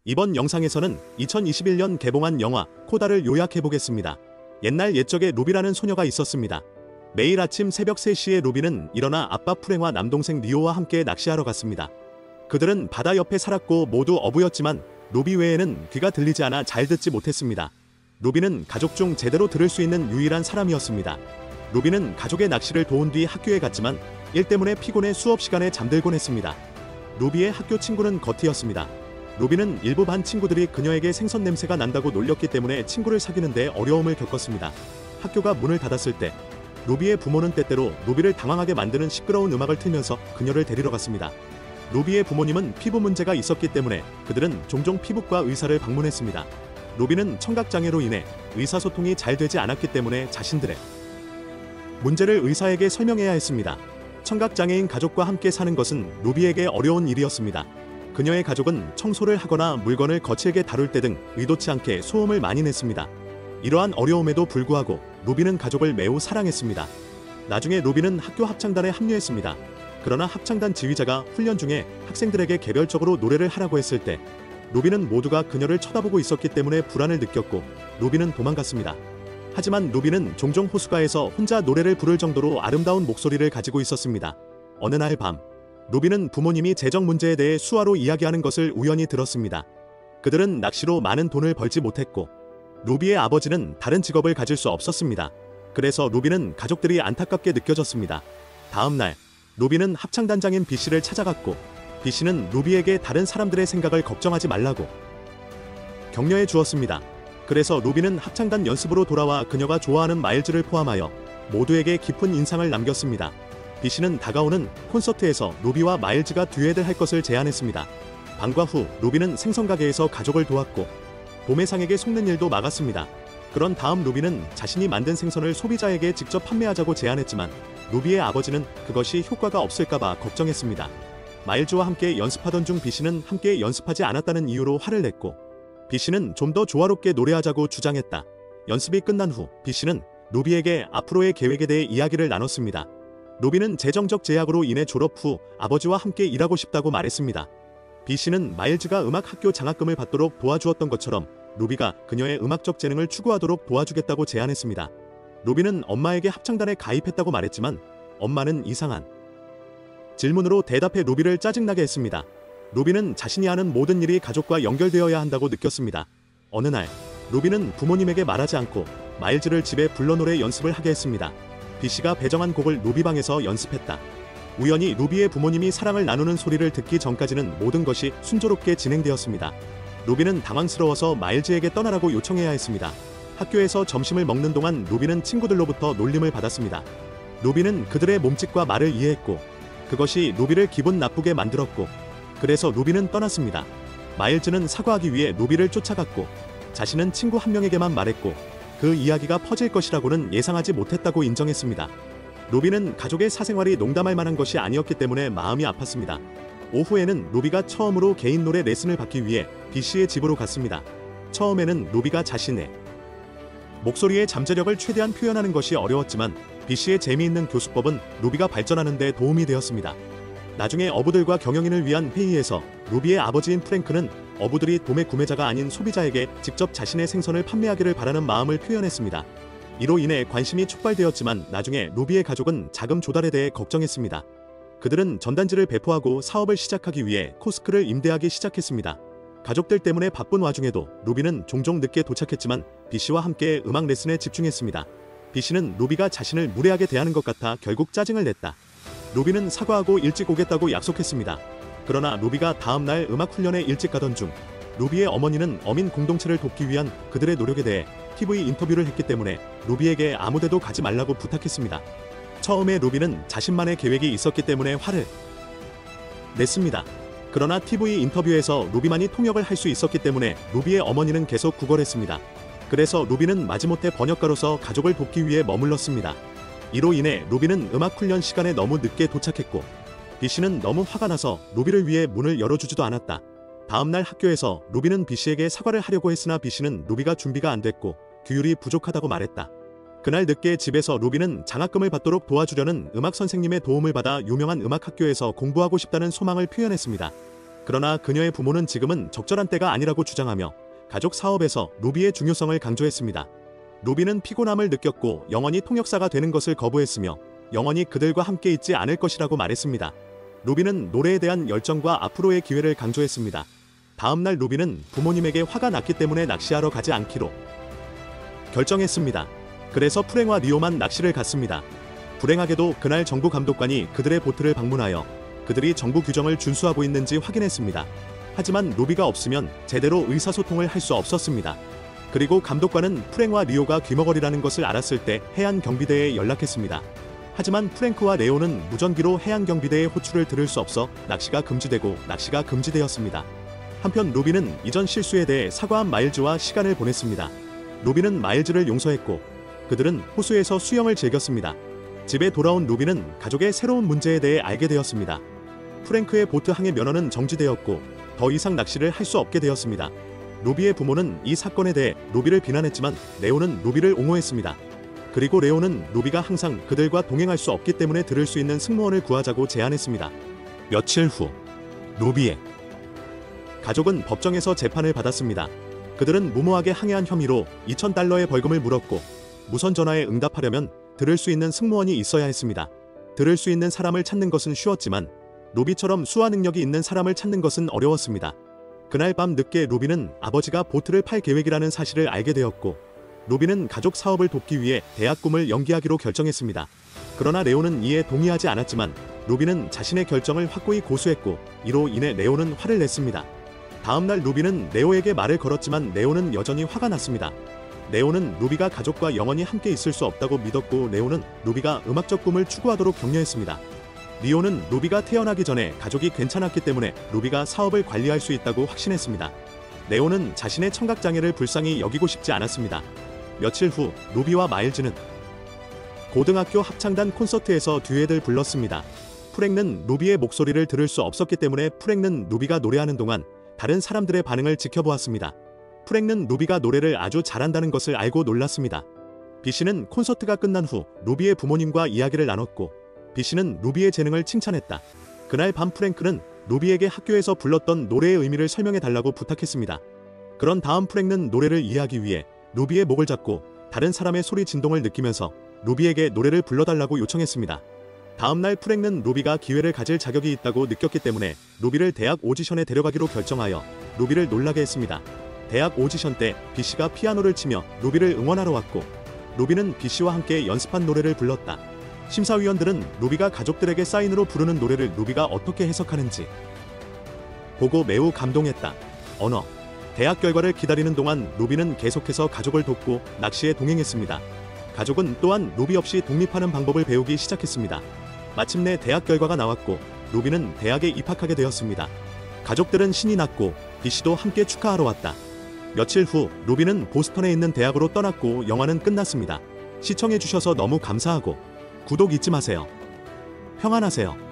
이번 영상에서는 2021년 개봉한 영화 코다를 요약해보겠습니다. 옛날 옛적에 루비라는 소녀가 있었습니다. 매일 아침 새벽 3시에 루비는 일어나 아빠 프랭과 남동생 리오와 함께 낚시하러 갔습니다. 그들은 바다 옆에 살았고 모두 어부였지만 루비 외에는 귀가 들리지 않아 잘 듣지 못했습니다. 루비는 가족 중 제대로 들을 수 있는 유일한 사람이었습니다. 루비는 가족의 낚시를 도운 뒤 학교에 갔지만 일 때문에 피곤해 수업 시간에 잠들곤 했습니다. 루비의 학교 친구는 거티였습니다. 루비는 일부 반 친구들이 그녀에게 생선 냄새가 난다고 놀렸기 때문에 친구를 사귀는데 어려움을 겪었습니다. 학교가 문을 닫았을 때 루비의 부모는 때때로 루비를 당황하게 만드는 시끄러운 음악을 틀면서 그녀를 데리러 갔습니다. 루비의 부모님은 피부 문제가 있었기 때문에 그들은 종종 피부과 의사를 방문했습니다. 루비는 청각장애로 인해 의사소통이 잘 되지 않았기 때문에 자신들의 문제를 의사에게 설명해야 했습니다. 청각장애인 가족과 함께 사는 것은 루비에게 어려운 일이었습니다. 그녀의 가족은 청소를 하거나 물건을 거칠게 다룰 때 등 의도치 않게 소음을 많이 냈습니다. 이러한 어려움에도 불구하고 루비는 가족을 매우 사랑했습니다. 나중에 루비는 학교 합창단에 합류했습니다. 그러나 합창단 지휘자가 훈련 중에 학생들에게 개별적으로 노래를 하라고 했을 때 루비는 모두가 그녀를 쳐다보고 있었기 때문에 불안을 느꼈고 루비는 도망갔습니다. 하지만 루비는 종종 호숫가에서 혼자 노래를 부를 정도로 아름다운 목소리를 가지고 있었습니다. 어느 날 밤 루비는 부모님이 재정 문제에 대해 수화로 이야기하는 것을 우연히 들었습니다. 그들은 낚시로 많은 돈을 벌지 못했고 루비의 아버지는 다른 직업을 가질 수 없었습니다. 그래서 루비는 가족들이 안타깝게 느껴졌습니다. 다음 날 루비는 합창단장인 B씨를 찾아갔고 B씨는 루비에게 다른 사람들의 생각을 걱정하지 말라고 격려해 주었습니다. 그래서 루비는 합창단 연습으로 돌아와 그녀가 좋아하는 마일즈를 포함하여 모두에게 깊은 인상을 남겼습니다. B씨는 다가오는 콘서트에서 루비와 마일즈가 듀엣을 할 것을 제안했습니다. 방과 후 루비는 생선가게에서 가족을 도왔고 도매상에게 속는 일도 막았습니다. 그런 다음 루비는 자신이 만든 생선을 소비자에게 직접 판매하자고 제안했지만 루비의 아버지는 그것이 효과가 없을까봐 걱정했습니다. 마일즈와 함께 연습하던 중 B씨는 함께 연습하지 않았다는 이유로 화를 냈고 B씨는 좀 더 조화롭게 노래하자고 주장했다. 연습이 끝난 후 B씨는 루비에게 앞으로의 계획에 대해 이야기를 나눴습니다. 루비는 재정적 제약으로 인해 졸업 후 아버지와 함께 일하고 싶다고 말했습니다. B씨는 마일즈가 음악학교 장학금을 받도록 도와주었던 것처럼 루비가 그녀의 음악적 재능을 추구하도록 도와주겠다고 제안했습니다. 루비는 엄마에게 합창단에 가입했다고 말했지만 엄마는 이상한 질문으로 대답해 루비를 짜증나게 했습니다. 루비는 자신이 하는 모든 일이 가족과 연결되어야 한다고 느꼈습니다. 어느 날 루비는 부모님에게 말하지 않고 마일즈를 집에 불러 노래 연습을 하게 했습니다. B씨가 배정한 곡을 루비 방에서 연습했다. 우연히 루비의 부모님이 사랑을 나누는 소리를 듣기 전까지는 모든 것이 순조롭게 진행되었습니다. 루비는 당황스러워서 마일즈에게 떠나라고 요청해야 했습니다. 학교에서 점심을 먹는 동안 루비는 친구들로부터 놀림을 받았습니다. 루비는 그들의 몸짓과 말을 이해했고 그것이 루비를 기분 나쁘게 만들었고 그래서 루비는 떠났습니다. 마일즈는 사과하기 위해 루비를 쫓아갔고 자신은 친구 한 명에게만 말했고 그 이야기가 퍼질 것이라고는 예상하지 못했다고 인정했습니다. 루비는 가족의 사생활이 농담할 만한 것이 아니었기 때문에 마음이 아팠습니다. 오후에는 루비가 처음으로 개인 노래 레슨을 받기 위해 B씨의 집으로 갔습니다. 처음에는 루비가 자신의 목소리의 잠재력을 최대한 표현하는 것이 어려웠지만 B씨의 재미있는 교수법은 루비가 발전하는 데 도움이 되었습니다. 나중에 어부들과 경영인을 위한 회의에서 루비의 아버지인 프랭크는 어부들이 도매 구매자가 아닌 소비자에게 직접 자신의 생선을 판매하기를 바라는 마음을 표현했습니다. 이로 인해 관심이 촉발되었지만 나중에 루비의 가족은 자금 조달에 대해 걱정했습니다. 그들은 전단지를 배포하고 사업을 시작하기 위해 코스크를 임대하기 시작했습니다. 가족들 때문에 바쁜 와중에도 루비는 종종 늦게 도착했지만 B씨와 함께 음악 레슨에 집중했습니다. B씨는 루비가 자신을 무례하게 대하는 것 같아 결국 짜증을 냈다. 루비는 사과하고 일찍 오겠다고 약속했습니다. 그러나 루비가 다음날 음악 훈련에 일찍 가던 중 루비의 어머니는 어민 공동체를 돕기 위한 그들의 노력에 대해 TV 인터뷰를 했기 때문에 루비에게 아무데도 가지 말라고 부탁했습니다. 처음에 루비는 자신만의 계획이 있었기 때문에 화를 냈습니다. 그러나 TV 인터뷰에서 루비만이 통역을 할 수 있었기 때문에 루비의 어머니는 계속 구걸했습니다. 그래서 루비는 마지못해 번역가로서 가족을 돕기 위해 머물렀습니다. 이로 인해 루비는 음악 훈련 시간에 너무 늦게 도착했고 B씨는 너무 화가 나서 루비를 위해 문을 열어주지도 않았다. 다음날 학교에서 루비는 B씨에게 사과를 하려고 했으나 B씨는 루비가 준비가 안 됐고 규율이 부족하다고 말했다. 그날 늦게 집에서 루비는 장학금을 받도록 도와주려는 음악 선생님의 도움을 받아 유명한 음악학교에서 공부하고 싶다는 소망을 표현했습니다. 그러나 그녀의 부모는 지금은 적절한 때가 아니라고 주장하며 가족 사업에서 루비의 중요성을 강조했습니다. 루비는 피곤함을 느꼈고 영원히 통역사가 되는 것을 거부했으며 영원히 그들과 함께 있지 않을 것이라고 말했습니다. 루비는 노래에 대한 열정과 앞으로의 기회를 강조했습니다. 다음날 루비는 부모님에게 화가 났기 때문에 낚시하러 가지 않기로 결정했습니다. 그래서 프랭과 리오만 낚시를 갔습니다. 불행하게도 그날 정부 감독관이 그들의 보트를 방문하여 그들이 정부 규정을 준수하고 있는지 확인했습니다. 하지만 루비가 없으면 제대로 의사소통을 할 수 없었습니다. 그리고 감독관은 프랭과 리오가 귀머거리라는 것을 알았을 때 해안경비대에 연락했습니다. 하지만 프랭크와 레오는 무전기로 해양경비대의 호출을 들을 수 없어 낚시가 금지되었습니다. 한편 루비는 이전 실수에 대해 사과한 마일즈와 시간을 보냈습니다. 루비는 마일즈를 용서했고 그들은 호수에서 수영을 즐겼습니다. 집에 돌아온 루비는 가족의 새로운 문제에 대해 알게 되었습니다. 프랭크의 보트 항해 면허는 정지되었고 더 이상 낚시를 할 수 없게 되었습니다. 루비의 부모는 이 사건에 대해 루비를 비난했지만 레오는 루비를 옹호했습니다. 그리고 레오는 루비가 항상 그들과 동행할 수 없기 때문에 들을 수 있는 승무원을 구하자고 제안했습니다. 며칠 후 루비의 가족은 법정에서 재판을 받았습니다. 그들은 무모하게 항해한 혐의로 $2,000의 벌금을 물었고 무선 전화에 응답하려면 들을 수 있는 승무원이 있어야 했습니다. 들을 수 있는 사람을 찾는 것은 쉬웠지만 루비처럼 수화 능력이 있는 사람을 찾는 것은 어려웠습니다. 그날 밤 늦게 루비는 아버지가 보트를 팔 계획이라는 사실을 알게 되었고 루비는 가족 사업을 돕기 위해 대학 꿈을 연기하기로 결정했습니다. 그러나 레오는 이에 동의하지 않았지만 루비는 자신의 결정을 확고히 고수했고 이로 인해 레오는 화를 냈습니다. 다음날 루비는 레오에게 말을 걸었지만 레오는 여전히 화가 났습니다. 레오는 루비가 가족과 영원히 함께 있을 수 없다고 믿었고 레오는 루비가 음악적 꿈을 추구하도록 격려했습니다. 리오는 루비가 태어나기 전에 가족이 괜찮았기 때문에 루비가 사업을 관리할 수 있다고 확신했습니다. 레오는 자신의 청각장애를 불쌍히 여기고 싶지 않았습니다. 며칠 후 루비와 마일즈는 고등학교 합창단 콘서트에서 듀엣을 불렀습니다. 프랭는 루비의 목소리를 들을 수 없었기 때문에 프랭는 루비가 노래하는 동안 다른 사람들의 반응을 지켜보았습니다. 프랭는 루비가 노래를 아주 잘한다는 것을 알고 놀랐습니다. 비씨는 콘서트가 끝난 후 루비의 부모님과 이야기를 나눴고 비씨는 루비의 재능을 칭찬했다. 그날 밤 프랭크는 루비에게 학교에서 불렀던 노래의 의미를 설명해 달라고 부탁했습니다. 그런 다음 프랭는 노래를 이해하기 위해 루비의 목을 잡고 다른 사람의 소리 진동을 느끼면서 루비에게 노래를 불러달라고 요청했습니다. 다음날 프랭는 루비가 기회를 가질 자격이 있다고 느꼈기 때문에 루비를 대학 오디션에 데려가기로 결정하여 루비를 놀라게 했습니다. 대학 오디션 때 비씨가 피아노를 치며 루비를 응원하러 왔고 루비는 비씨와 함께 연습한 노래를 불렀다. 심사위원들은 루비가 가족들에게 사인으로 부르는 노래를 루비가 어떻게 해석하는지 보고 매우 감동했다. 언어 대학 결과를 기다리는 동안 루비는 계속해서 가족을 돕고 낚시에 동행했습니다. 가족은 또한 루비 없이 독립하는 방법을 배우기 시작했습니다. 마침내 대학 결과가 나왔고 루비는 대학에 입학하게 되었습니다. 가족들은 신이 났고 비씨도 함께 축하하러 왔다. 며칠 후 루비는 보스턴에 있는 대학으로 떠났고 영화는 끝났습니다. 시청해주셔서 너무 감사하고 구독 잊지 마세요. 평안하세요.